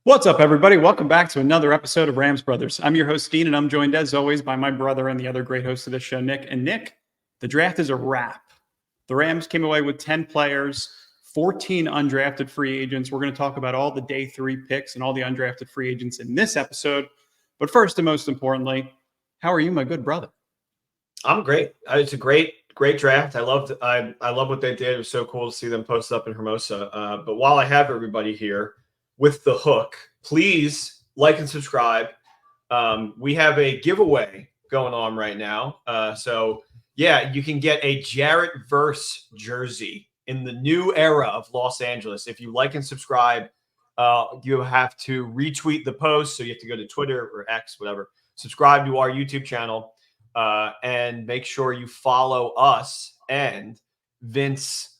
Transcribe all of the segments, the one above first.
What's up, everybody? Welcome back to another episode of Rams Brothers. I'm your host, Snead, and I'm joined, as always, by my brother and the other great host of the show, Nick. And Nick, the draft is a wrap. The Rams came away with 10 players, 14 undrafted free agents. We're going to talk about all the day 3 picks and all the undrafted free agents in this episode. But first and most importantly, how are you, my good brother? I'm great. It's a great draft. I love what they did. It was so cool to see them posted up in Hermosa. But while I have everybody here with the hook, please like and subscribe. We have a giveaway going on right now. So yeah, you can get a Jarrett Verse jersey in the new era of Los Angeles. If you like and subscribe, you have to retweet the post. So you have to go to Twitter or X, whatever. Subscribe to our YouTube channel and make sure you follow us and Vince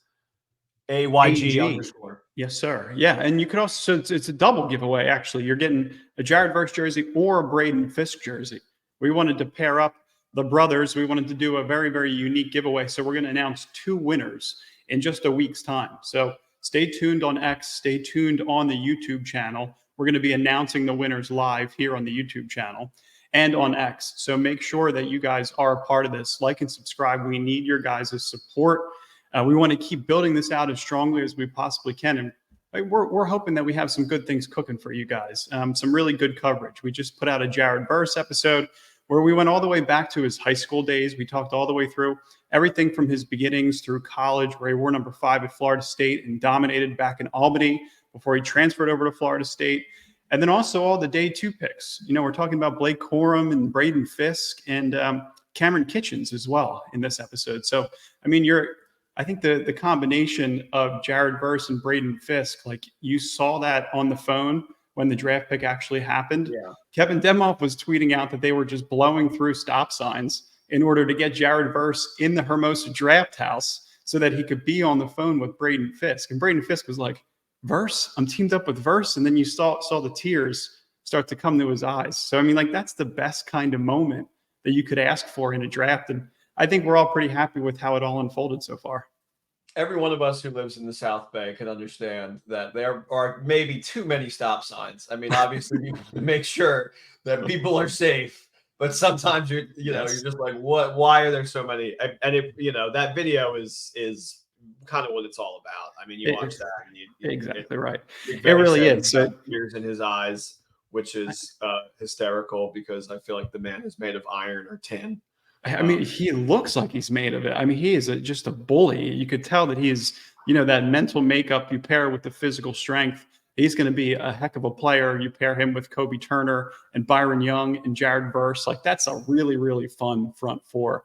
AYG underscore. Yes, sir. Yeah, and you could also, so it's a double giveaway, actually. You're getting a Jarrett Verse jersey or a Braden Fiske jersey. We wanted to pair up the brothers. We wanted to do a very, very unique giveaway. So we're going to announce 2 winners in just a week's time. So stay tuned on X. Stay tuned on the YouTube channel. We're going to be announcing the winners live here on the YouTube channel and on X. So make sure that you guys are a part of this. Like and subscribe. We need your guys' support. We want to keep building this out as strongly as we possibly can. And we're hoping that we have some good things cooking for you guys, some really good coverage. We just put out a Jarrett Verse episode where we went all the way back to his high school days. We talked all the way through everything from his beginnings through college, where he wore number 5 at Florida State and dominated back in Albany before he transferred over to Florida State. And then also all the day 2 picks. You know, we're talking about Blake Corum and Braden Fiske and Cameron Kitchens as well in this episode. So, I mean, I think the combination of Jarrett Verse and Braden Fiske, like you saw that on the phone when the draft pick actually happened. Yeah. Kevin Demoff was tweeting out that they were just blowing through stop signs in order to get Jarrett Verse in the Hermosa draft house so that he could be on the phone with Braden Fiske. And Braden Fiske was like, Verse? I'm teamed up with Verse. And then you saw the tears start to come to his eyes. So, I mean, like that's the best kind of moment that you could ask for in a draft. And I think we're all pretty happy with how it all unfolded so far. Every one of us who lives in the South Bay can understand that there are maybe too many stop signs. I mean, obviously, you have to make sure that people are safe, but sometimes you're just like, what? Why are there so many? And that video is kind of what it's all about. I mean, you watch that, and exactly right. It really is. So tears in his eyes, which is hysterical because I feel like the man is made of iron or tin. I mean, he looks like he's made of it. I mean, he is just a bully. You could tell that he is, that mental makeup you pair with the physical strength. He's going to be a heck of a player. You pair him with Kobe Turner and Byron Young and Jarrett Verse. Like that's a really, really fun front four.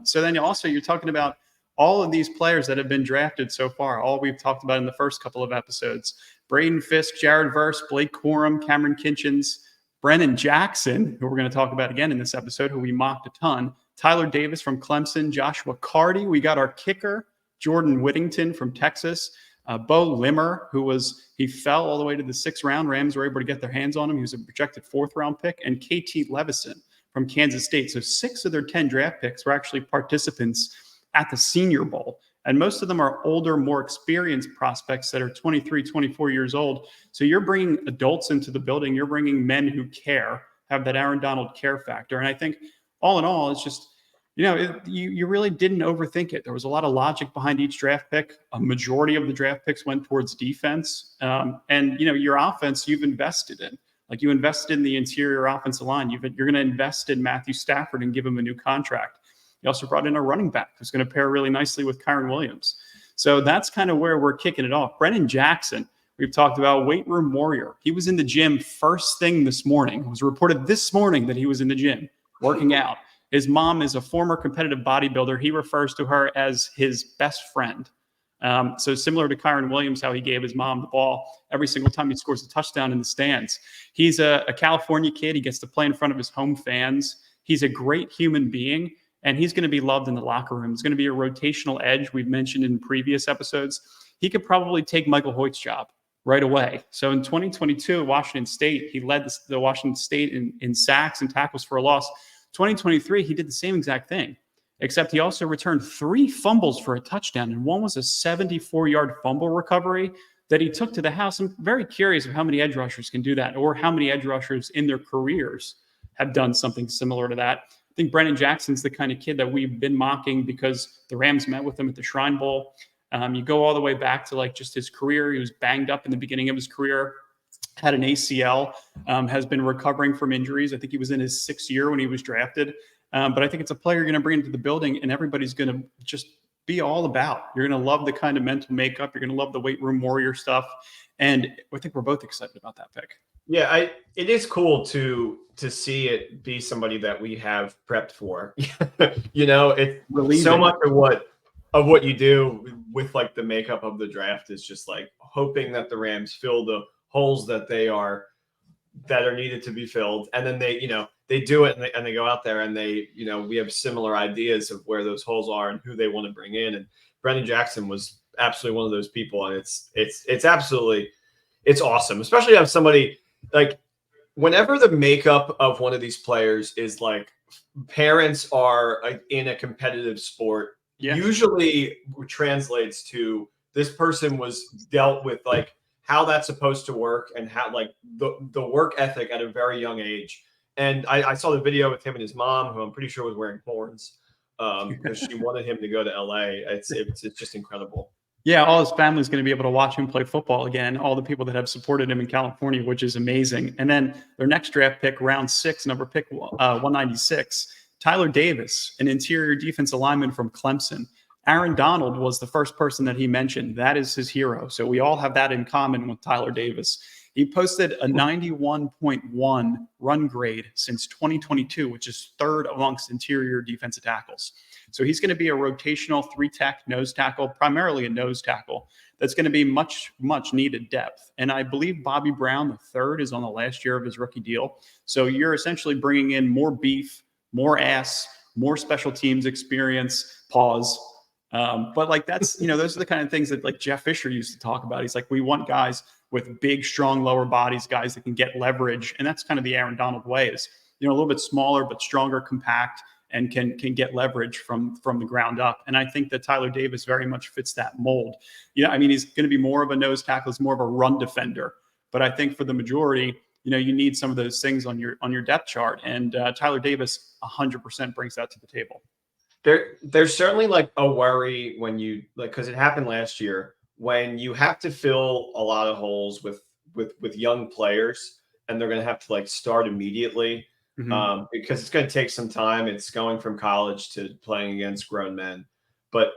So then you're talking about all of these players that have been drafted so far, all we've talked about in the first couple of episodes. Braden Fiske, Jarrett Verse, Blake Corum, Cameron Kitchens, Brennan Jackson, who we're going to talk about again in this episode, who we mocked a ton. Tyler Davis from Clemson, Joshua Karty. We got our kicker, Jordan Whittington from Texas. Bo Limmer, he fell all the way to the 6th round. Rams were able to get their hands on him. He was a projected 4th round pick. And KT LeVeston from Kansas State. So 6 of their 10 draft picks were actually participants at the Senior Bowl. And most of them are older, more experienced prospects that are 23, 24 years old. So you're bringing adults into the building. You're bringing men who care, have that Aaron Donald care factor. And I think all in all, it's just, you really didn't overthink it. There was a lot of logic behind each draft pick. A majority of the draft picks went towards defense. And your offense you've invested in. Like you invested in the interior offensive line. You're going to invest in Matthew Stafford and give him a new contract. You also brought in a running back who's going to pair really nicely with Kyron Williams. So that's kind of where we're kicking it off. Brennan Jackson, we've talked about, weight room warrior. He was in the gym first thing this morning. It was reported this morning that he was in the gym working out. His mom is a former competitive bodybuilder. He refers to her as his best friend. So similar to Kyron Williams, how he gave his mom the ball every single time he scores a touchdown in the stands. He's a California kid. He gets to play in front of his home fans. He's a great human being. And he's going to be loved in the locker room. He's going to be a rotational edge we've mentioned in previous episodes. He could probably take Michael Hoyt's job right away. So in 2022 at Washington State, he led the Washington State in sacks and tackles for a loss. 2023, he did the same exact thing, except he also returned 3 fumbles for a touchdown, and one was a 74-yard fumble recovery that he took to the house. I'm very curious of how many edge rushers can do that, or how many edge rushers in their careers have done something similar to that. I think Brennan Jackson's the kind of kid that we've been mocking because the Rams met with him at the Shrine Bowl. You go all the way back to like just his career. He was banged up in the beginning of his career, had an ACL, has been recovering from injuries. I think he was in his 6th year when he was drafted. But I think it's a player you're going to bring into the building and everybody's going to just be all about. You're going to love the kind of mental makeup. You're going to love the weight room warrior stuff. And I think we're both excited about that pick. Yeah, it is cool to see it be somebody that we have prepped for. It's Relieving. So much of what you do with like the makeup of the draft is just like hoping that the Rams fill the holes that are needed to be filled. And then they do it and they go out there and we have similar ideas of where those holes are and who they want to bring in. And Brennan Jackson was absolutely one of those people. And it's absolutely, it's awesome, especially to have somebody like, whenever the makeup of one of these players is like parents are in a competitive sport, usually translates to this person was dealt with like how that's supposed to work and how like the work ethic at a very young age. And I saw the video with him and his mom, who I'm pretty sure was wearing horns because she wanted him to go to LA. It's just incredible. Yeah, all his family's going to be able to watch him play football again. All the people that have supported him in California, which is amazing. And then their next draft pick, round 6, number pick 196, Tyler Davis, an interior defensive lineman from Clemson. Aaron Donald was the first person that he mentioned. That is his hero. So we all have that in common with Tyler Davis. He posted a 91.1 run grade since 2022, which is 3rd amongst interior defensive tackles. So he's going to be a rotational 3-tech nose tackle, primarily a nose tackle. That's going to be much, much needed depth. And I believe Bobby Brown, the 3rd, is on the last year of his rookie deal. So you're essentially bringing in more beef, more ass, more special teams experience, pause. But like that's, those are the kind of things that like Jeff Fisher used to talk about. He's like, we want guys with big, strong lower bodies, guys that can get leverage. And that's kind of the Aaron Donald way is, a little bit smaller, but stronger, compact, and can get leverage from the ground up. And I think that Tyler Davis very much fits that mold. He's going to be more of a nose tackle, he's more of a run defender. But I think for the majority, you need some of those things on your depth chart. And Tyler Davis 100% brings that to the table. There's certainly like a worry when you because it happened last year when you have to fill a lot of holes with young players and they're going to have to like start immediately because it's going to take some time. It's going from college to playing against grown men, but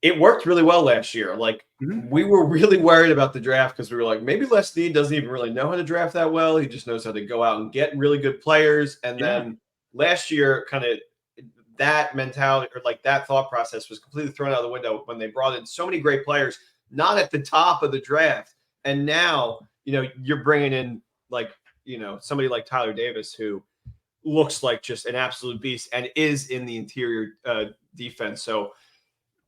it worked really well last year. Like we were really worried about the draft because we were like, maybe Snead doesn't even really know how to draft that well. He just knows how to go out and get really good players. And then last year kind of that mentality or like that thought process was completely thrown out of the window when they brought in so many great players, not at the top of the draft. And now, you're bringing in like, somebody like Tyler Davis, who looks like just an absolute beast and is in the interior defense. So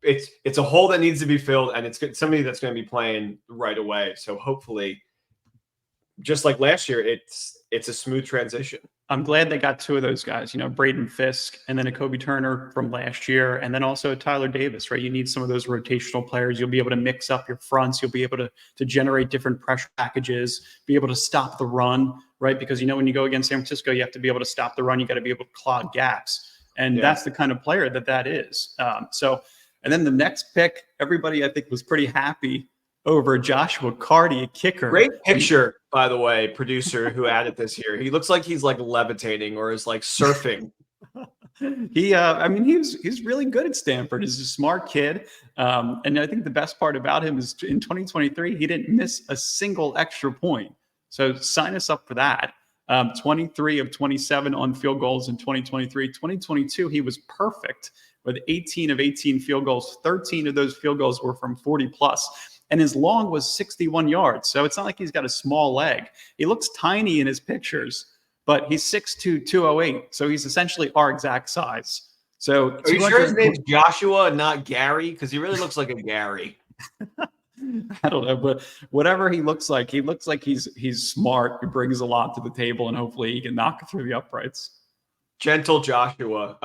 it's a hole that needs to be filled and it's somebody that's going to be playing right away. So hopefully, just like last year, it's a smooth transition. I'm glad they got 2 of those guys, Braden Fiske and then a Kobe Turner from last year. And then also Tyler Davis, right? You need some of those rotational players. You'll be able to mix up your fronts. You'll be able to generate different pressure packages, be able to stop the run, right? Because, when you go against San Francisco, you have to be able to stop the run. You got to be able to clog gaps. And that's the kind of player that is. And then the next pick, everybody I think was pretty happy over Joshua Karty, a kicker. Great picture, by the way, producer who added this here. He looks like he's like levitating or is like surfing. He's really good at Stanford. He's a smart kid. And I think the best part about him is in 2023, he didn't miss a single extra point. So sign us up for that. 23 of 27 on field goals in 2023. 2022, he was perfect with 18 of 18 field goals. 13 of those field goals were from 40 plus. And his long was 61 yards. So it's not like he's got a small leg. He looks tiny in his pictures, but he's 6'2", 208. So he's essentially our exact size. So are you sure his name's Joshua and not Gary? Because he really looks like a Gary. I don't know, but whatever he looks like he's smart. He brings a lot to the table, and hopefully he can knock it through the uprights. Gentle Joshua.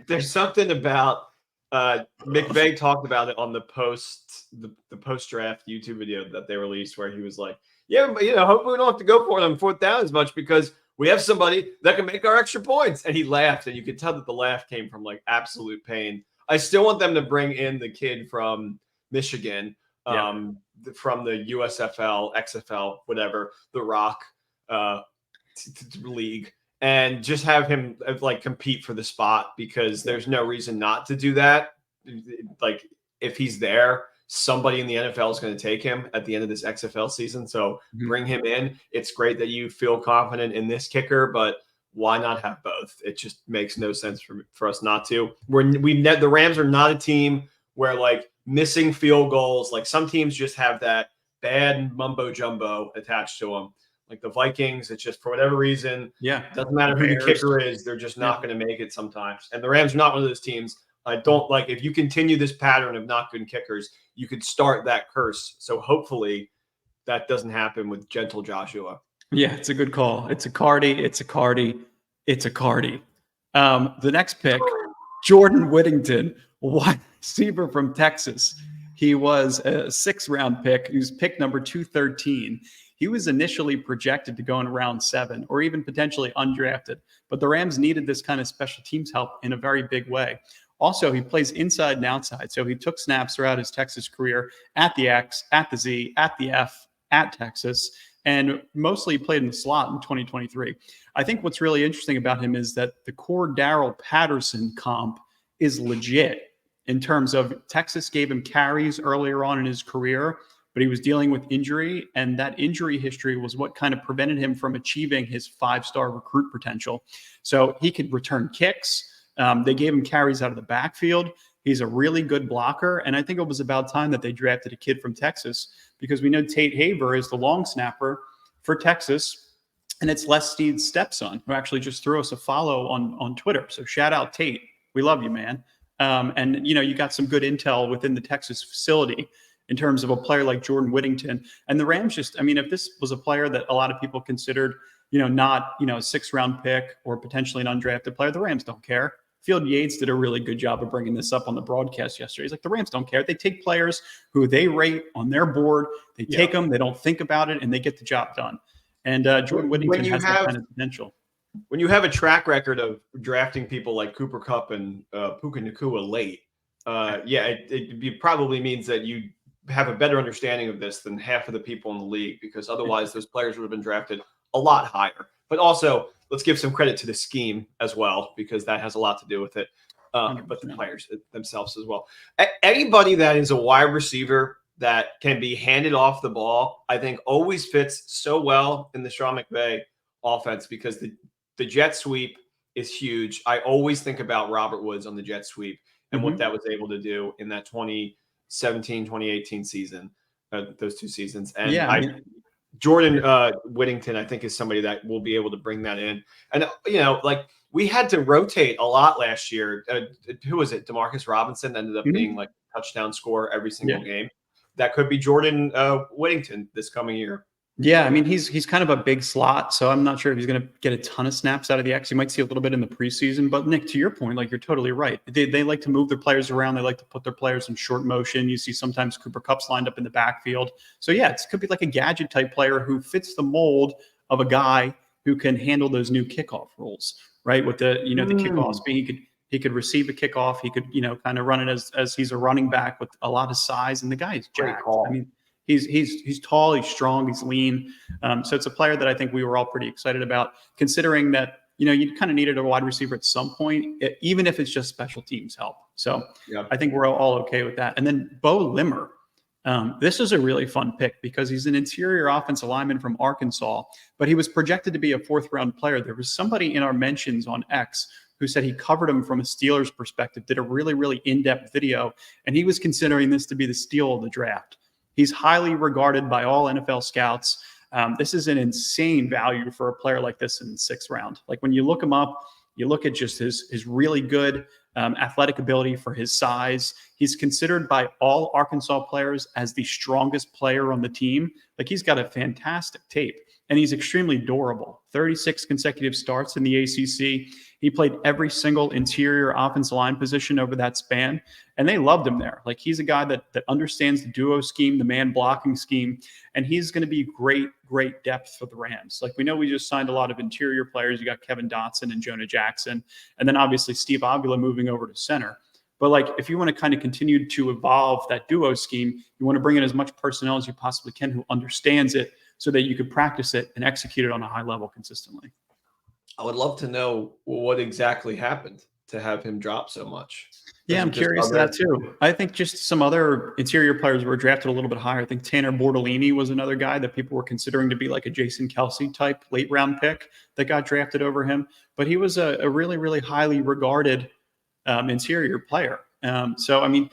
There's something about McVay talked about it on the post-draft YouTube video that they released, where he was like, "Yeah, but hopefully we don't have to go for it on 4th down as much because we have somebody that can make our extra points." And he laughed, and you could tell that the laugh came from like absolute pain. I still want them to bring in the kid from Michigan, from the USFL, XFL, whatever, the Rock league, and just have him like compete for the spot, because there's no reason not to do that. Like, if he's there, somebody in the NFL is going to take him at the end of this XFL season. So bring him in. It's great that you feel confident in this kicker, but why not have both? It just makes no sense for us not to. The Rams are not a team where like missing field goals, like some teams just have that bad mumbo jumbo attached to them. Like the Vikings, it's just for whatever reason. Yeah. Doesn't matter who the kicker is, they're just not going to make it sometimes. And the Rams are not one of those teams. I don't like, if you continue this pattern of not good kickers, you could start that curse. So hopefully that doesn't happen with gentle Joshua. Yeah, it's a good call. It's a Karty. It's a Karty. It's a Karty. The next pick, Jordan Whittington, wide receiver from Texas. He was a 6th-round pick. He was pick number 213. He was initially projected to go in round 7 or even potentially undrafted, but the Rams needed this kind of special teams help in a very big way. Also, he plays inside and outside, so he took snaps throughout his Texas career at the X, at the Z, at the F, at Texas, and mostly played in the slot in 2023. I think what's really interesting about him is that the core Darrell Patterson comp is legit in terms of Texas gave him carries earlier on in his career, but he was dealing with injury, and that injury history was what kind of prevented him from achieving his 5-star recruit potential. So he could return kicks. They gave him carries out of the backfield. He's a really good blocker, and I think it was about time that they drafted a kid from Texas, because we know Tate Haver is the long snapper for Texas, and it's Les Snead's stepson, who actually just threw us a follow on Twitter. So shout out Tate. We love you, man. And, you got some good intel within the Texas facility in terms of a player like Jordan Whittington. And the Rams just, if this was a player that a lot of people considered, not, a 6th-round pick or potentially an undrafted player, the Rams don't care. Field Yates did a really good job of bringing this up on the broadcast yesterday. He's like, the Rams don't care. They take players who they rate on their board. They take them, they don't think about it, and they get the job done. And Jordan Whittington has that kind of potential. When you have a track record of drafting people like Cooper Kupp and Puka Nacua late, it probably means that you have a better understanding of this than half of the people in the league, because otherwise those players would have been drafted a lot higher. But also, let's give some credit to the scheme as well, because that has a lot to do with it, but the players themselves as well. Anybody that is a wide receiver that can be handed off the ball, I think always fits so well in the Sean McVay offense, because the jet sweep is huge. I always think about Robert Woods on the jet sweep and what that was able to do in that 2017, 2018 season, those 2 seasons. And Jordan Whittington, I think, is somebody that will be able to bring that in. And, we had to rotate a lot last year. Who was it? DeMarcus Robinson ended up being like a touchdown scorer every single game. That could be Jordan Whittington this coming year. Yeah, he's kind of a big slot, so I'm not sure if he's going to get a ton of snaps out of the X. You might see a little bit in the preseason, but Nick, to your point, like, you're totally right. They like to move their players around. They like to put their players in short motion. You see sometimes Cooper Kupp's lined up in the backfield. So yeah, it could be like a gadget type player who fits the mold of a guy who can handle those new kickoff roles, right? With the the kickoffs being, he could receive a kickoff. He could kind of run it as he's a running back with a lot of size, and the guy is jacked. He's tall, he's strong, he's lean. So it's a player that I think we were all pretty excited about, considering that, you kind of needed a wide receiver at some point, even if it's just special teams help. So I think we're all okay with that. And then Bo Limmer. This is a really fun pick because he's an interior offensive lineman from Arkansas, but he was projected to be a 4th-round player. There was somebody in our mentions on X who said he covered him from a Steelers perspective, did a really, really in-depth video, and he was considering this to be the steal of the draft. He's highly regarded by all NFL scouts. This is an insane value for a player like this in the 6th round. Like, when you look him up, you look at just his really good athletic ability for his size. He's considered by all Arkansas players as the strongest player on the team. Like, he's got a fantastic tape, and he's extremely durable. 36 consecutive starts in the ACC. He played every single interior offensive line position over that span, and they loved him there. Like, he's a guy that understands the duo scheme, the man blocking scheme, and he's going to be great depth for the Rams. Like, we know we just signed a lot of interior players. You got Kevin Dotson and Jonah Jackson, and then obviously Steve Avila moving over to center. But like, if you want to kind of continue to evolve that duo scheme, you want to bring in as much personnel as you possibly can who understands it, so that you could practice it and execute it on a high level consistently. I would love to know what exactly happened to have him drop so much. Yeah, I'm curious to that too. I think just some other interior players were drafted a little bit higher. I think Tanner Bortolini was another guy that people were considering to be like a Jason Kelsey type late round pick that got drafted over him. But he was a really, really highly regarded interior player. So, I mean,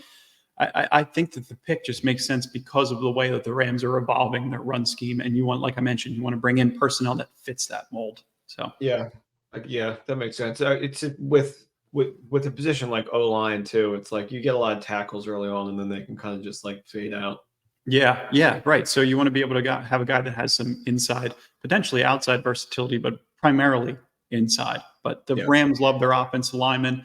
I think that the pick just makes sense because of the way that the Rams are evolving their run scheme. And you want, like I mentioned, you want to bring in personnel that fits that mold. So, yeah, that makes sense. It's with a position like O-line too. It's like you get a lot of tackles early on, and then they can kind of just like fade out. Yeah, right. So you want to be able to have a guy that has some inside, potentially outside versatility, but primarily inside. But the Rams love their offensive linemen,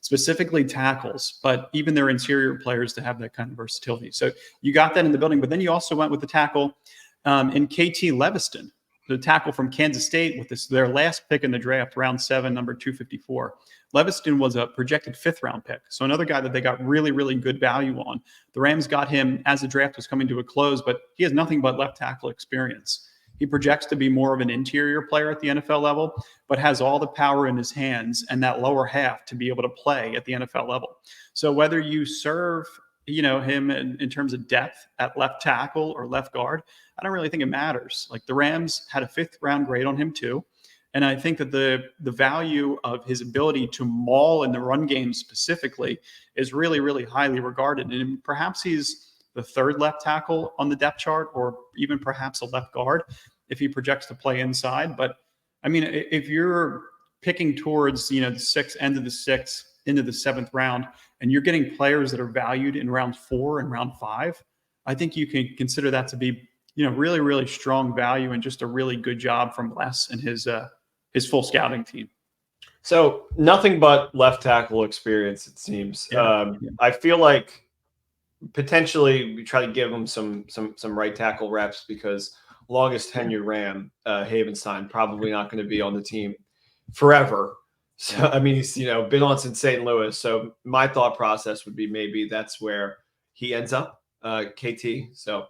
specifically tackles, but even their interior players to have that kind of versatility. So you got that in the building, but then you also went with the tackle in KT LeVeston, the tackle from Kansas State, with their last pick in the draft, round 7, number 254. LeVeston was a projected 5th round pick. So another guy that they got really, really good value on. The Rams got him as the draft was coming to a close, but he has nothing but left tackle experience. He projects to be more of an interior player at the NFL level, but has all the power in his hands and that lower half to be able to play at the NFL level. So whether you serve, him in terms of depth at left tackle or left guard, I don't really think it matters. Like, the Rams had a 5th round grade on him too. And I think that the value of his ability to maul in the run game specifically is really, really highly regarded. And perhaps he's the 3rd left tackle on the depth chart, or even perhaps a left guard if he projects to play inside. But I mean, if you're picking towards, the 6th, end of the 6th, into the 7th round, and you're getting players that are valued in round 4 and round 5, I think you can consider that to be, really, really strong value and just a really good job from Les and his full scouting team. So nothing but left tackle experience, it seems. I feel like potentially we try to give him some right tackle reps, because longest tenured Ram, Havenstein, probably not going to be on the team forever. So, I mean, he's, been on since St. Louis. So my thought process would be maybe that's where he ends up, KT. So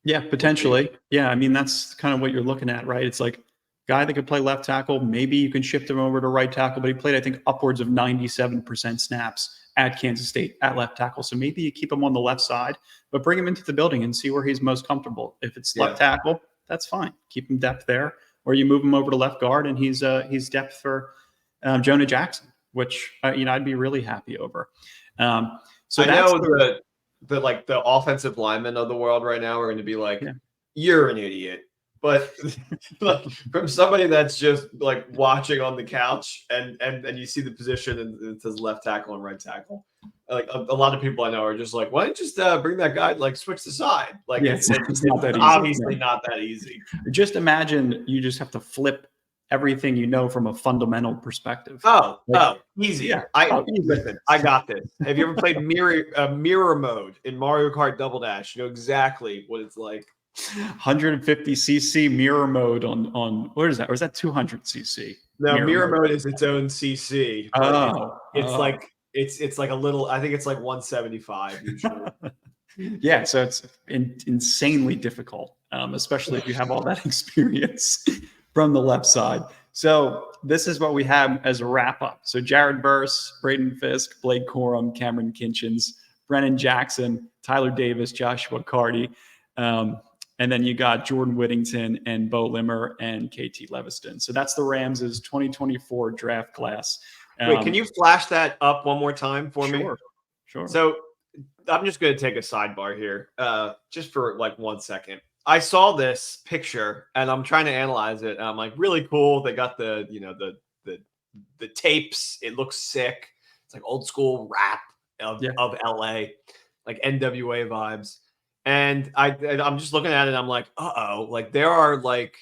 yeah, potentially. Yeah. I mean, that's kind of what you're looking at, right? It's like, guy that could play left tackle, maybe you can shift him over to right tackle, but he played, I think, upwards of 97% snaps at Kansas State at left tackle. So maybe you keep him on the left side, but bring him into the building and see where he's most comfortable. If it's left tackle, that's fine. Keep him depth there, or you move him over to left guard, and he's depth for Jonah Jackson, which I'd be really happy over. So I know the offensive linemen of the world right now are going to be like, you're an idiot. But like, from somebody that's just like watching on the couch and you see the position and it says left tackle and right tackle, like a lot of people I know are just like, why don't you just bring that guy, like switch the side? Like, it's not that easy. Obviously not that easy. Just imagine you just have to flip everything from a fundamental perspective. Easy. Listen, I got this. Have you ever played mirror mode in Mario Kart Double Dash? You know exactly what it's like. 150cc mirror mode on what is that? Or is that 200cc? No, mirror mode is its own cc. Like it's like a little. I think it's like 175 usually. Yeah, so it's insanely difficult, especially if you have all that experience from the left side. So this is what we have as a wrap up. So Jared Burse, Braden Fiske, Blake Corum, Cameron Kinchins, Brennan Jackson, Tyler Davis, Joshua Karty. And then you got Jordan Whittington and Bo Limmer and KT LeVeston. So that's the Rams' 2024 draft class. Wait, can you flash that up one more time for me? Sure. So I'm just going to take a sidebar here, just for like 1 second. I saw this picture and I'm trying to analyze it. And I'm like, really cool. They got the tapes. It looks sick. It's like old school rap of LA, like NWA vibes. And I'm just looking at it. And I'm like, like there are like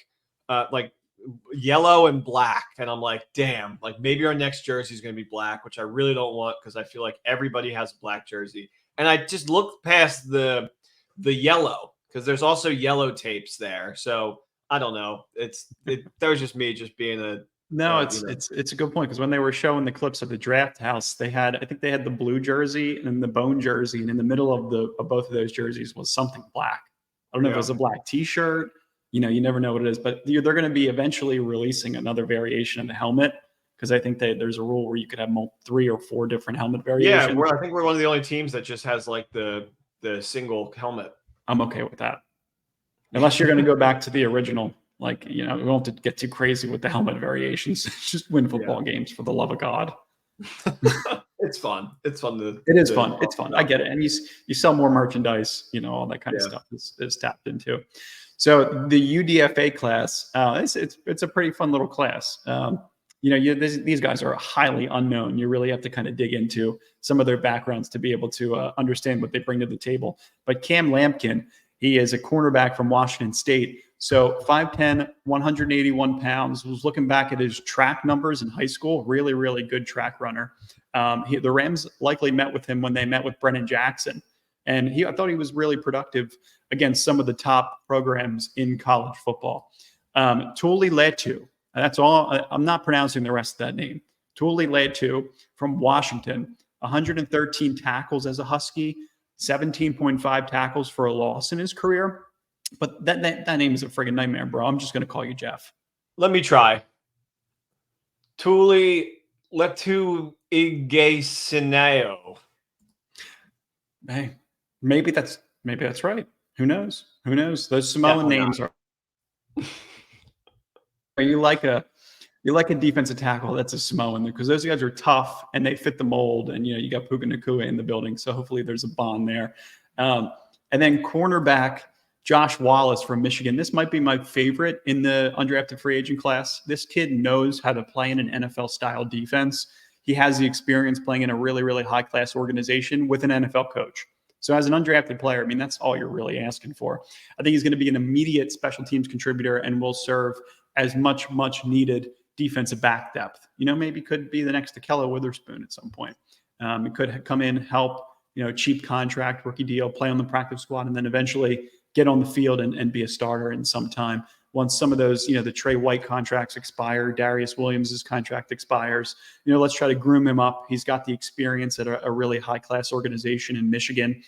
yellow and black. And I'm like, damn, like maybe our next jersey is going to be black, which I really don't want because I feel like everybody has a black jersey. And I just looked past the yellow because there's also yellow tapes there. So I don't know. That was just me just being a No, it's a good point because when they were showing the clips of the draft house, I think they had the blue jersey and the bone jersey, and in the middle of both of those jerseys was something black. I don't know if it was a black T-shirt. You never know what it is, but they're going to be eventually releasing another variation of the helmet because I think there's a rule where you could have 3 or 4 different helmet variations. Yeah, I think we're one of the only teams that just has like the single helmet. I'm okay with that, unless you're going to go back to the original. Like, we won't have to get too crazy with the helmet variations. Just win football games for the love of God. It's fun. It's fun. It is fun. It's fun. I get it. And you sell more merchise, all that kind of stuff is tapped into. So the UDFA class, it's a pretty fun little class. These guys are highly unknown. You really have to kind of dig into some of their backgrounds to be able to understand what they bring to the table. But Cam Lampkin, he is a cornerback from Washington State. So 5'10", 181 pounds, was looking back at his track numbers in high school, really, really good track runner. The Rams likely met with him when they met with Brennan Jackson. And I thought he was really productive against some of the top programs in college football. Tuli Letu, that's all. I'm not pronouncing the rest of that name. Tuli Letu from Washington, 113 tackles as a Husky, 17.5 tackles for a loss in his career. But that name is a friggin' nightmare, bro. I'm just going to call you Jeff. Let me try. Tuli Letu Igesineo. Hey, maybe that's right. Who knows? Those Samoan names are. You like a defensive tackle that's a Samoan, because those guys are tough and they fit the mold. And you got Puka Nacua in the building, so hopefully there's a bond there. And then cornerback Josh Wallace from Michigan. This might be my favorite in the undrafted free agent class. This kid knows how to play in an NFL-style defense. He has the experience playing in a really, really high-class organization with an NFL coach. So as an undrafted player, that's all you're really asking for. I think he's going to be an immediate special teams contributor and will serve as much needed defensive back depth. Maybe could be the next Ahkello Witherspoon at some point. He could come in, help, cheap contract, rookie deal, play on the practice squad, and then eventually get on the field and be a starter in some time. Once some of those, the Trey White contracts expire, Darius Williams' contract expires, let's try to groom him up. He's got the experience at a really high-class organization in Michigan.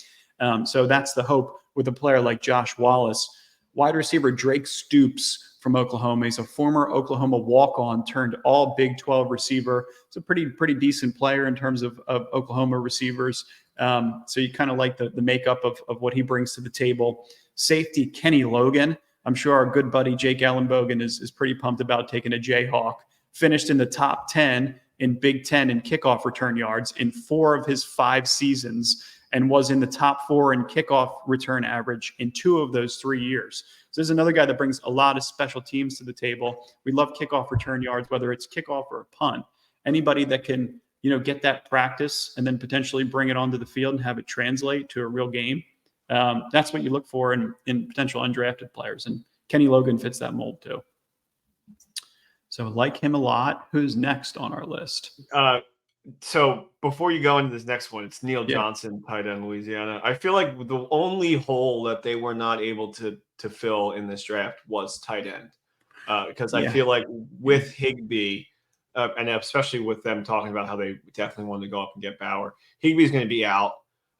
So that's the hope with a player like Josh Wallace. Wide receiver Drake Stoops from Oklahoma. He's a former Oklahoma walk-on turned all Big 12 receiver. It's a pretty decent player in terms of Oklahoma receivers. So you kind of like the makeup of what he brings to the table. Safety Kenny Logan. I'm sure our good buddy Jake Ellenbogen is pretty pumped about taking a Jayhawk. Finished in the top 10 in Big Ten in kickoff return yards in 4 of his 5 seasons, and was in the top 4 in kickoff return average in 2 of those 3 years. So there's another guy that brings a lot of special teams to the table. We love kickoff return yards, whether it's kickoff or a punt. Anybody that can, get that practice and then potentially bring it onto the field and have it translate to a real game. That's what you look for in potential undrafted players. And Kenny Logan fits that mold too. So like him a lot. Who's next on our list? So before you go into this next one, it's Neil Johnson, tight end, Louisiana. I feel like the only hole that they were not able to fill in this draft was tight end. Because I feel like with Higbee, and especially with them talking about how they definitely wanted to go up and get Bauer, Higbee's going to be out.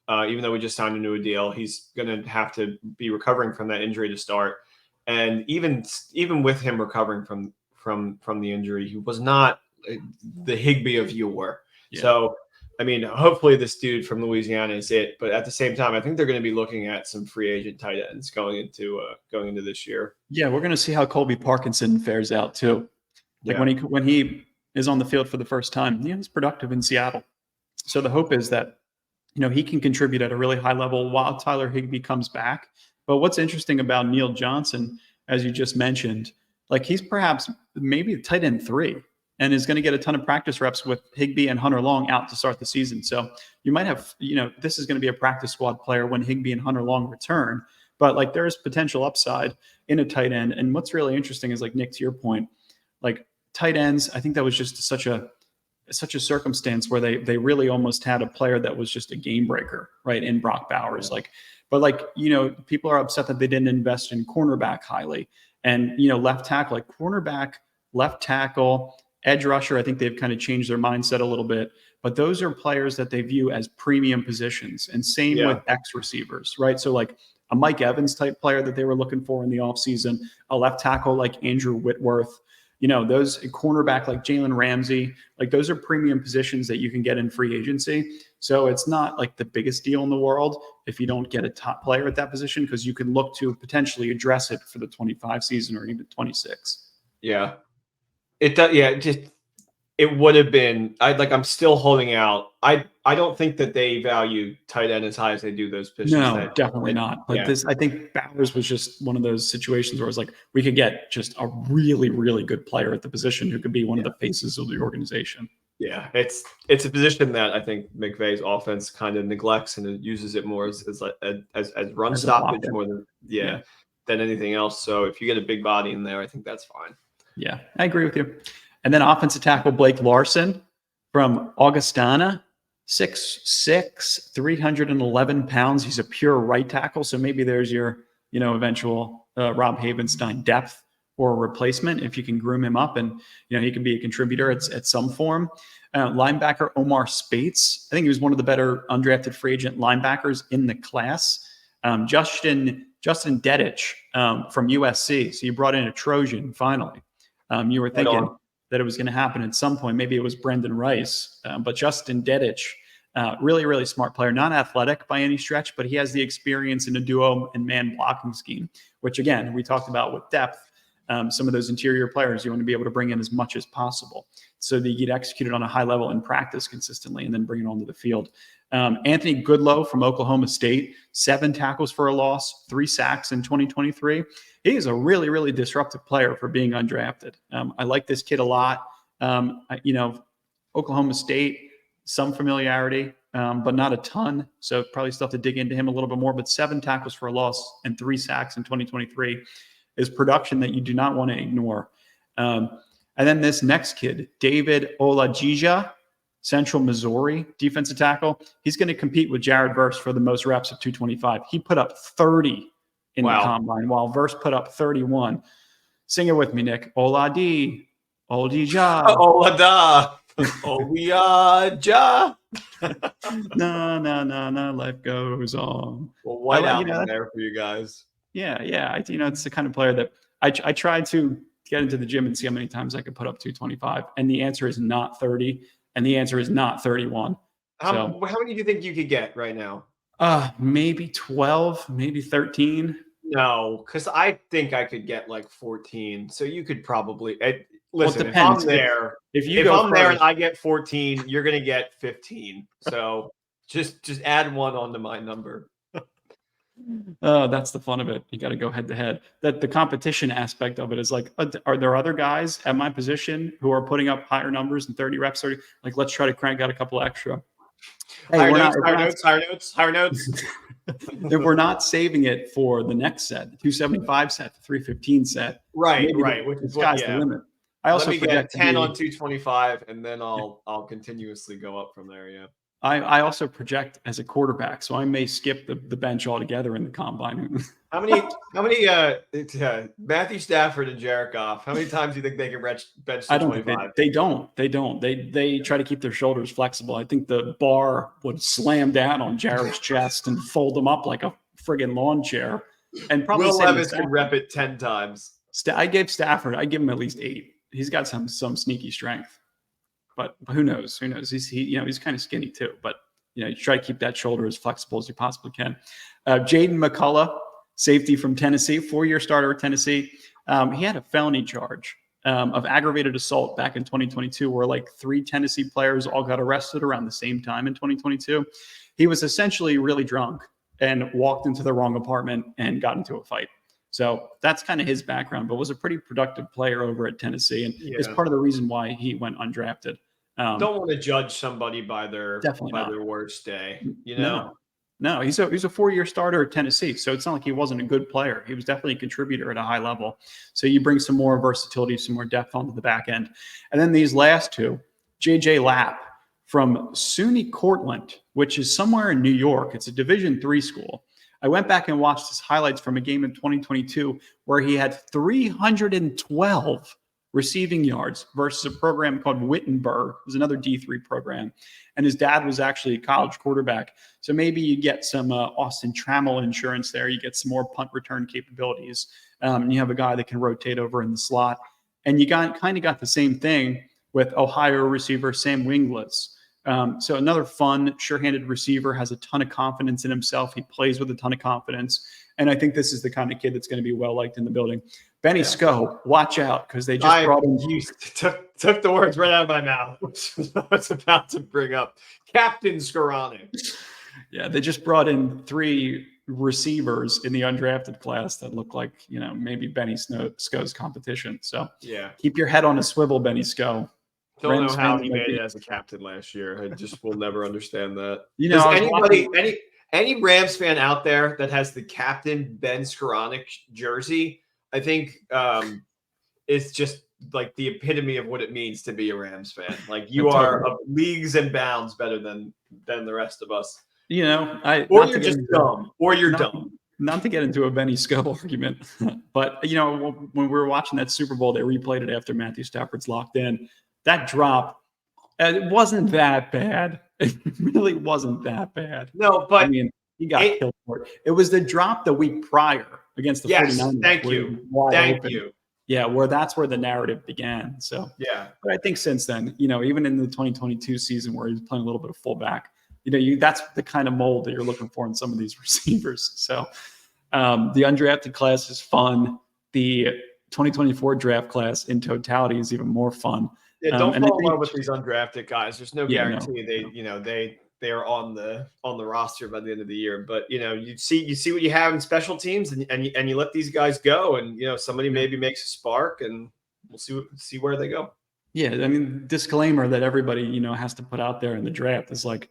Even though we just signed a new deal, he's going to have to be recovering from that injury to start. And even with him recovering from the injury, he was not the Higbee of yore. Yeah. So, hopefully this dude from Louisiana is it. But at the same time, I think they're going to be looking at some free agent tight ends going into this year. Yeah, we're going to see how Colby Parkinson fares out too. Like when he is on the field for the first time, he's productive in Seattle. So the hope is that he can contribute at a really high level while Tyler Higbee comes back. But what's interesting about Neil Johnson, as you just mentioned, like he's perhaps maybe tight end 3 and is going to get a ton of practice reps with Higbee and Hunter Long out to start the season. So you might have, this is going to be a practice squad player when Higbee and Hunter Long return. But like there's potential upside in a tight end. And what's really interesting is, like Nick, to your point, like tight ends, I think that was just such a circumstance where they really almost had a player that was just a game breaker, right? In Brock Bowers. People are upset that they didn't invest in cornerback highly. And, left tackle, like cornerback, left tackle, edge rusher, I think they've kind of changed their mindset a little bit. But those are players that they view as premium positions. And same with X receivers, right? So like a Mike Evans type player that they were looking for in the offseason, a left tackle like Andrew Whitworth, those cornerback like Jalen Ramsey, like those are premium positions that you can get in free agency. So it's not like the biggest deal in the world if you don't get a top player at that position, because you can look to potentially address it for the 25 season or even 26. Yeah. It does. Yeah. It would have been, I'm still holding out. I don't think that they value tight end as high as they do those positions. No, definitely not. But I think Bowers was just one of those situations where it's like, we could get just a really, really good player at the position who could be one of the faces of the organization. Yeah. It's a position that I think McVay's offense kind of neglects, and it uses it more as run stoppage more than anything else. So if you get a big body in there, I think that's fine. Yeah, I agree with you. And then offensive tackle Blake Larson from Augustana, 6'6", 311 pounds. He's a pure right tackle. So maybe there's your, eventual Rob Havenstein depth or replacement if you can groom him up, and, he can be a contributor at some form. Linebacker Omar Spates. I think he was one of the better undrafted free agent linebackers in the class. Justin Dedic from USC. So you brought in a Trojan finally. You were thinking that it was going to happen at some point. Maybe it was Brendan Rice, but Justin Dedic, really, really smart player, not athletic by any stretch, but he has the experience in a duo and man blocking scheme, which again, we talked about with depth. Some of those interior players, you want to be able to bring in as much as possible so that you get executed on a high level in practice consistently and then bring it onto the field. Anthony Goodlow from Oklahoma State, 7 tackles for a loss, 3 sacks in 2023. He is a really, really disruptive player for being undrafted. I like this kid a lot. Oklahoma State, some familiarity, but not a ton. So probably still have to dig into him a little bit more. But 7 tackles for a loss and 3 sacks in 2023 is production that you do not want to ignore. And then this next kid, David Olajija, Central Missouri defensive tackle. He's going to compete with Jared Verse for the most reps at 225. He put up 30 in the combine, while Verse put up 31. Sing it with me, Nick. Oladi, Olajija. Olada, Olajija. No, life goes on. Well, what happened there for you guys? Yeah. It's the kind of player that I tried to get into the gym and see how many times I could put up 225. And the answer is not 30. And the answer is not 31. How many do you think you could get right now? Maybe 12, maybe 13. No, because I think I could get like 14. So you could probably listen. Well, if I'm there, if I'm there and I get 14, you're gonna get 15. So just add 1 onto my number. Oh, that's the fun of it. You got to go head to head. That the competition aspect of it is like, are there other guys at my position who are putting up higher numbers than 30 reps? 30? Like, let's try to crank out a couple extra. Hey, higher notes. If we're not saving it for the next set, the 275 set, the 315 set. Right. Which is sky's the limit. I also get 10 on 225, and then I'll continuously go up from there. Yeah. I also project as a quarterback, so I may skip the bench altogether in the combine. How many Matthew Stafford and Jared Goff, how many times do you think they can bench 225? They don't. They try to keep their shoulders flexible. I think the bar would slam down on Jared's chest and fold him up like a friggin' lawn chair. And probably Will Levis could rep it 10 times. I give him at least 8. He's got some sneaky strength. But who knows? He's kind of skinny too. But you try to keep that shoulder as flexible as you possibly can. Jaden McCulla, safety from Tennessee, 4-year starter at Tennessee. He had a felony charge of aggravated assault back in 2022, where like 3 Tennessee players all got arrested around the same time in 2022. He was essentially really drunk and walked into the wrong apartment and got into a fight. So that's kind of his background, but was a pretty productive player over at Tennessee, and is part of the reason why he went undrafted. Don't want to judge somebody by their worst day, No. No, he's a 4-year starter at Tennessee, so it's not like he wasn't a good player. He was definitely a contributor at a high level. So you bring some more versatility, some more depth onto the back end. And then these last two, JJ Lapp from Sunni Courtland, which is somewhere in New York. It's a Division III school. I went back and watched his highlights from a game in 2022 where he had 312 receiving yards versus a program called Wittenberg. It was another D3 program. And his dad was actually a college quarterback. So maybe you get some Austin Trammell insurance there. You get some more punt return capabilities. You have a guy that can rotate over in the slot. And you kind of got the same thing with Ohio receiver Sam Wingless. So another fun, sure-handed receiver, has a ton of confidence in himself. He plays with a ton of confidence. And I think this is the kind of kid that's going to be well-liked in the building. Benny Sko, watch out, because they just brought in. You took the words right out of my mouth, which I was about to bring up. Captain Skoranek. Yeah, they just brought in 3 receivers in the undrafted class that look like, maybe Benny Sko's competition. So yeah, keep your head on a swivel, Benny Sko. Don't know how he made it as a captain last year. I just will never understand that. Any Rams fan out there that has the Captain Ben Skoranek jersey, I think it's just like the epitome of what it means to be a Rams fan. Like you are of leagues and bounds better than the rest of us. Or you're just dumb. Or you're dumb. Not to get into a Benny Sko argument, but when we were watching that Super Bowl, they replayed it after Matthew Stafford's locked in. That drop, it wasn't that bad. It really wasn't that bad. No, but he got killed for it. It was the drop the week prior against the 49ers. Thank you. Yeah, that's where the narrative began. So yeah, but I think since then, even in the 2022 season where he was playing a little bit of fullback, that's the kind of mold that you're looking for in some of these receivers. So the undrafted class is fun. The 2024 draft class in totality is even more fun. Yeah, don't fall in love with these undrafted guys. There's no guarantee they are on the roster by the end of the year. But you see what you have in special teams, and you let these guys go, and somebody maybe makes a spark, and we'll see where they go. Yeah, disclaimer that everybody has to put out there in the draft is like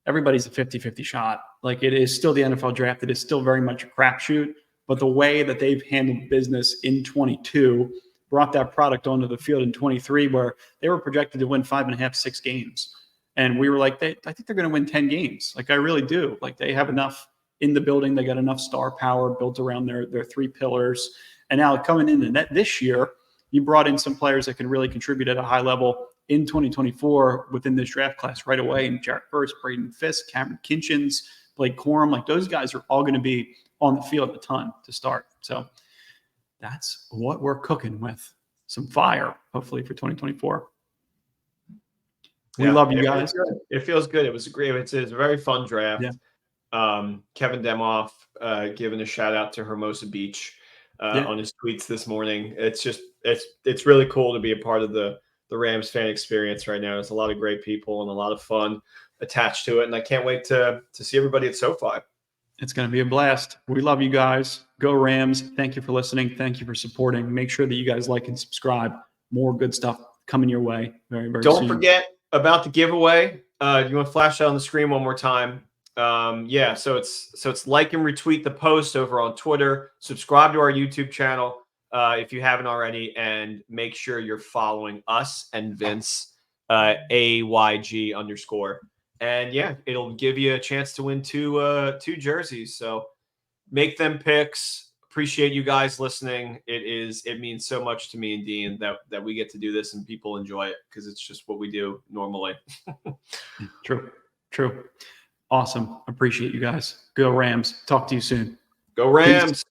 everybody's a 50-50 shot. Like it is still the NFL draft. It is still very much a crapshoot. But the way that they've handled business in 22 brought that product onto the field in 23, where they were projected to win 5.5, 6 games. And we were like, I think they're going to win 10 games. Like, I really do. Like, they have enough in the building. They got enough star power built around their 3 pillars. And now coming into this year, you brought in some players that can really contribute at a high level in 2024 within this draft class right away. And Jarrett Burst, Braden Fiske, Cameron Kinchins, Blake Corum, like those guys are all going to be on the field a ton to start. So that's what we're cooking with. Some fire, hopefully, for 2024. We love you guys. It feels good. It was great. It's a very fun draft. Yeah. Kevin Demoff giving a shout out to Hermosa Beach on his tweets this morning. It's just it's really cool to be a part of the Rams fan experience right now. There's a lot of great people and a lot of fun attached to it, and I can't wait to see everybody at SoFi. It's going to be a blast. We love you guys. Go Rams. Thank you for listening. Thank you for supporting. Make sure that you guys like and subscribe. More good stuff coming your way very, very soon. Don't forget about the giveaway. You want to flash that on the screen one more time? So it's like and retweet the post over on Twitter. Subscribe to our YouTube channel if you haven't already, and make sure you're following us and Vince AYG_. And it'll give you a chance to win two jerseys. So make them picks. Appreciate you guys listening. It means so much to me and Dean that we get to do this and people enjoy it, because it's just what we do normally. True. Awesome. Appreciate you guys. Go Rams. Talk to you soon. Go Rams. Peace.